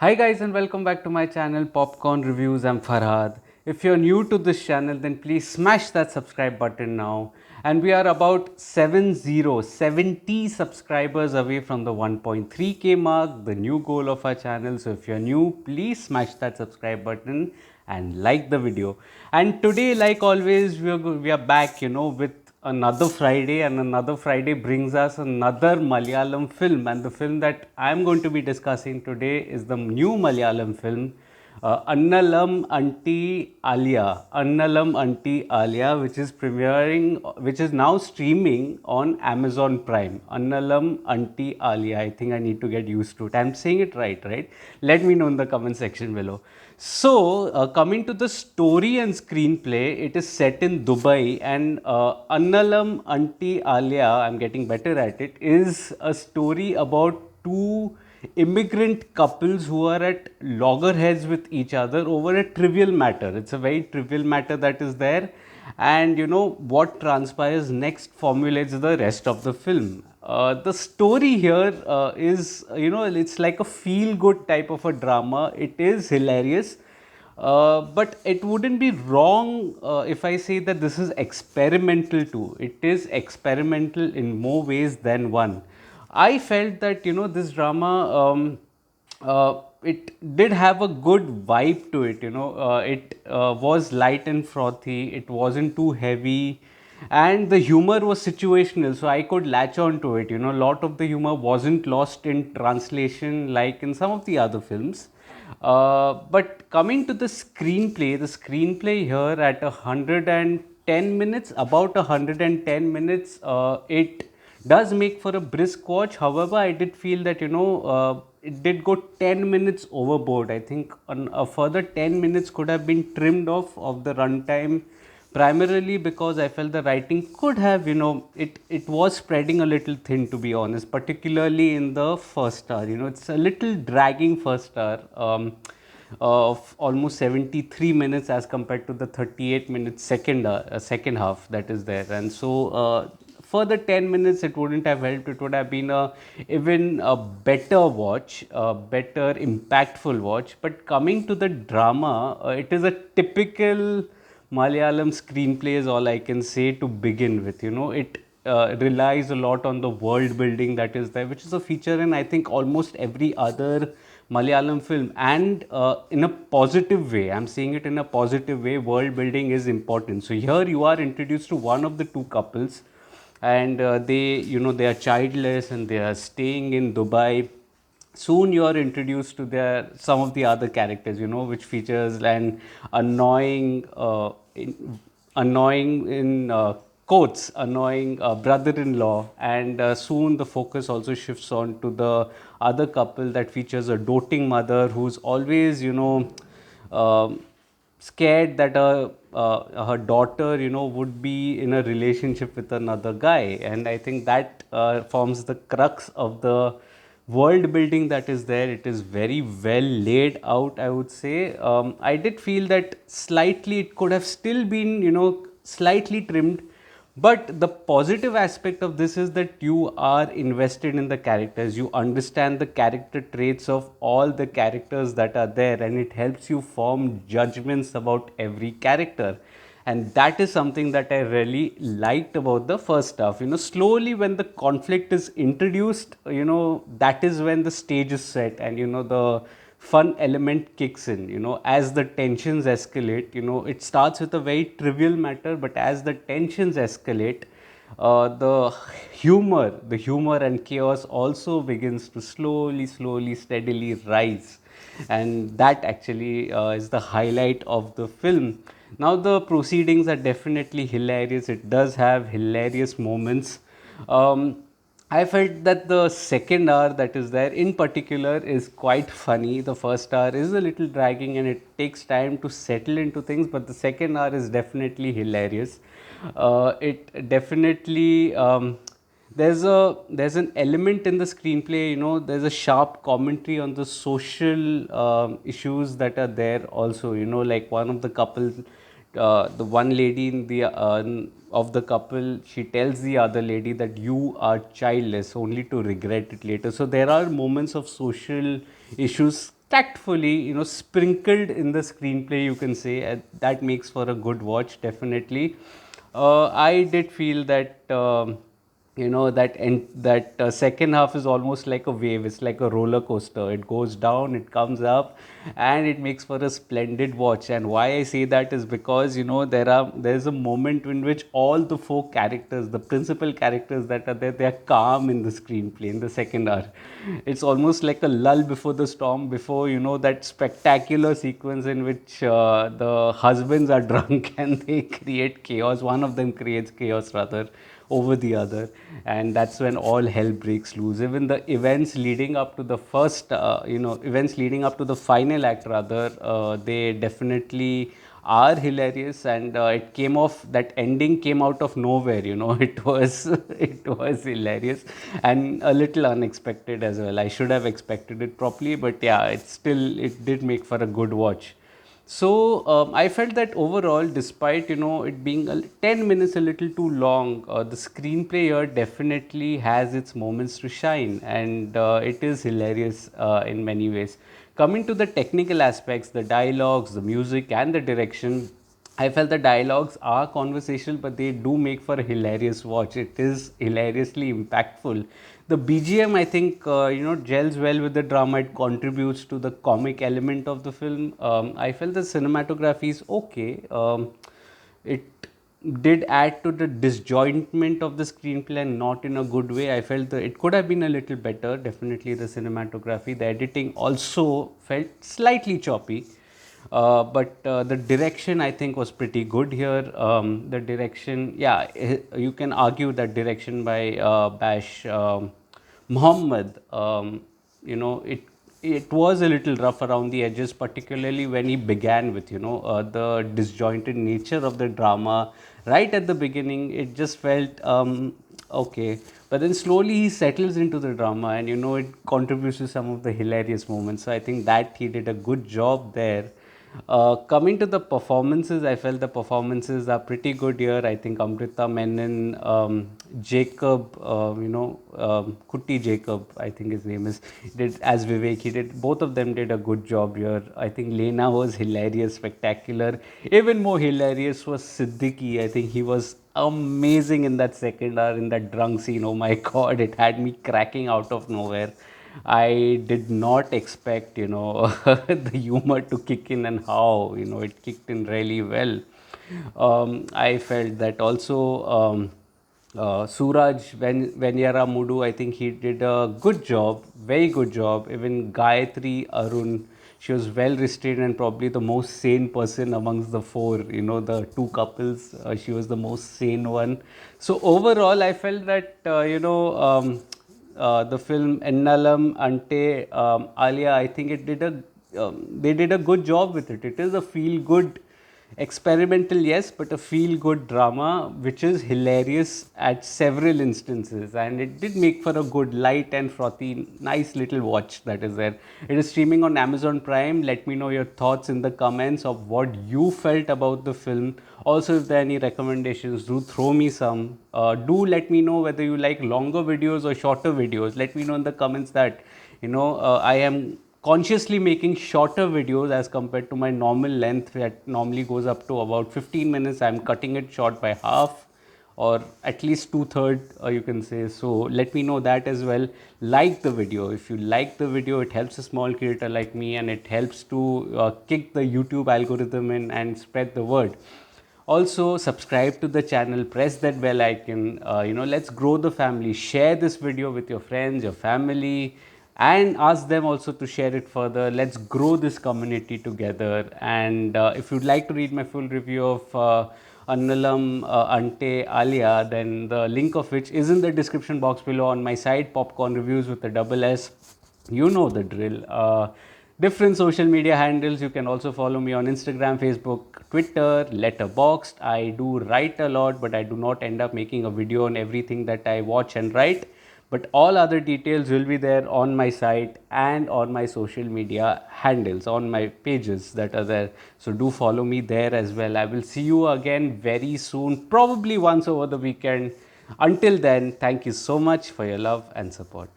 Hi guys and welcome back to my channel Popcorn Reviews. I'm Farhad. If you're new to this channel then please smash that subscribe button now. And we are about 70 subscribers away from the 1.3k mark, the new goal of our channel. So if you're new, please smash that subscribe button and like the video. And today, like always, we are back, with another Friday, and another Friday brings us another Malayalam film. And the film that I'm going to be discussing today is the new Malayalam film, Ennalum Ente Aliya. Ennalum Ente Aliya, which is which is now streaming on Amazon Prime. Ennalum Ente Aliya. I think I need to get used to it. I'm saying it right, right? Let me know in the comment section below. So, coming to the story and screenplay, it is set in Dubai, and Ennalum Ente Aliya, I'm getting better at it, is a story about two immigrant couples who are at loggerheads with each other over a trivial matter. It's a very trivial matter that is there, and what transpires next formulates the rest of the film. The story here is, it's like a feel good type of a drama. It is hilarious. But it wouldn't be wrong if I say that this is experimental too. It is experimental in more ways than one. I felt that this drama, it did have a good vibe to it. It was light and frothy. It wasn't too heavy, and the humor was situational, so I could latch on to it. A lot of the humor wasn't lost in translation like in some of the other films. But coming to the screenplay here at 110 minutes, about 110 minutes, it does make for a brisk watch. However, I did feel that it did go 10 minutes overboard. I think a further 10 minutes could have been trimmed off of the runtime, primarily because I felt the writing could have, it was spreading a little thin, to be honest, particularly in the first hour. It's a little dragging first hour. Of almost 73 minutes as compared to the 38 minutes second half that is there, and so further 10 minutes it wouldn't have helped. It would have been a even a better watch, a better impactful watch. But coming to the drama, it is a typical Malayalam screenplay is all I can say to begin with. It relies a lot on the world building that is there, which is a feature in I think almost every other Malayalam film, and in a positive way. I'm saying it in a positive way. World building is important. So here you are introduced to one of the two couples, and they are childless and they are staying in Dubai. Soon you are introduced to their some of the other characters, which features an annoying annoying in quotes, annoying brother-in-law, and soon the focus also shifts on to the other couple that features a doting mother who's always um scared that her daughter would be in a relationship with another guy. And I think that forms the crux of the world building that is there. It is very well laid out, I would say. I did feel that slightly it could have still been slightly trimmed, but the positive aspect of this is that you are invested in the characters. You understand the character traits of all the characters that are there, and it helps you form judgments about every character. And that is something that I really liked about the first half. Slowly when the conflict is introduced, that is when the stage is set, and the fun element kicks in. As the tensions escalate, it starts with a very trivial matter, but as the tensions escalate, the humor and chaos also begins to slowly steadily rise, and that actually is the highlight of the film. Now the proceedings are definitely hilarious. It does have hilarious moments. I felt that the second hour that is there in particular is quite funny. The first hour is a little dragging and it takes time to settle into things, but the second hour is definitely hilarious. It definitely there's an element in the screenplay. There's a sharp commentary on the social issues that are there also. Like one of the couple, the one lady in the of the couple, she tells the other lady that you are childless only to regret it later. So there are moments of social issues tactfully, sprinkled in the screenplay, you can say, that makes for a good watch, definitely. I did feel that that second half is almost like a wave. It's like a roller coaster. It goes down, it comes up, and it makes for a splendid watch. And why I say that is because there's a moment in which all the four characters, the principal characters that are there, they are calm in the screenplay in the second hour. It's almost like a lull before the storm, before that spectacular sequence in which the husbands are drunk and they create chaos. One of them creates chaos rather over the other, and that's when all hell breaks loose. Even the events leading up to the events leading up to the final act rather, they definitely are hilarious. And it came off, that ending came out of nowhere. It was it was hilarious and a little unexpected as well. I should have expected it properly, but yeah, it did make for a good watch. So I felt that overall, despite it being 10 minutes a little too long, the screenplay here definitely has its moments to shine, and it is hilarious in many ways. Coming to the technical aspects, the dialogues, the music, and the direction, I felt the dialogues are conversational, but they do make for a hilarious watch. It is hilariously impactful. The BGM, I think, gels well with the drama. It contributes to the comic element of the film. I felt the cinematography is okay. It did add to the disjointment of the screenplay, and not in a good way. I felt that it could have been a little better. Definitely, the cinematography, the editing also felt slightly choppy. But the direction, I think, was pretty good here. The direction, yeah, you can argue that direction by Bash Muhammad, it was a little rough around the edges, particularly when he began with the disjointed nature of the drama. Right at the beginning, it just felt okay, but then slowly he settles into the drama, and it contributes to some of the hilarious moments. So I think that he did a good job there. Coming to the performances, I felt the performances are pretty good here. I think Amrita Menon, Jacob, Kutti Jacob, I think his name is, did as Vivek. He did, both of them did a good job here. I think Lena was hilarious, spectacular. Even more hilarious was Siddiqui. I think he was amazing in that second hour, in that drunk scene. Oh my God, it had me cracking out of nowhere. I did not expect, the humor to kick in, and how, it kicked in really well. I felt that also Suraj Venyara Mudu, I think he did a good job, very good job. Even Gayatri Arun, she was well restrained and probably the most sane person amongst the four, the two couples. She was the most sane one. So overall, I felt that, the film Ennalum Ante Aliya, I think they did a good job with it. It is a feel good experimental, yes, but a feel good drama which is hilarious at several instances, and it did make for a good, light and frothy, nice little watch that is there. It is streaming on Amazon Prime. Let me know your thoughts in the comments of what you felt about the film. Also, if there are any recommendations, do throw me some. Do let me know whether you like longer videos or shorter videos. Let me know in the comments that, I am consciously making shorter videos as compared to my normal length that normally goes up to about 15 minutes. I'm cutting it short by half, or at least two-third, you can say. So let me know that as well. Like the video. If you like the video, it helps a small creator like me, and it helps to kick the YouTube algorithm in and spread the word. Also, subscribe to the channel, press that bell icon. Let's grow the family. Share this video with your friends, your family, and ask them also to share it further. Let's grow this community together. And if you'd like to read my full review of Ennalum Ente Aliya, then the link of which is in the description box below on my site, Popcorn Reviews with a double S. You know the drill. Different social media handles. You can also follow me on Instagram, Facebook, Twitter, Letterboxd. I do write a lot, but I do not end up making a video on everything that I watch and write. But all other details will be there on my site and on my social media handles, on my pages that are there. So do follow me there as well. I will see you again very soon, probably once over the weekend. Until then, thank you so much for your love and support.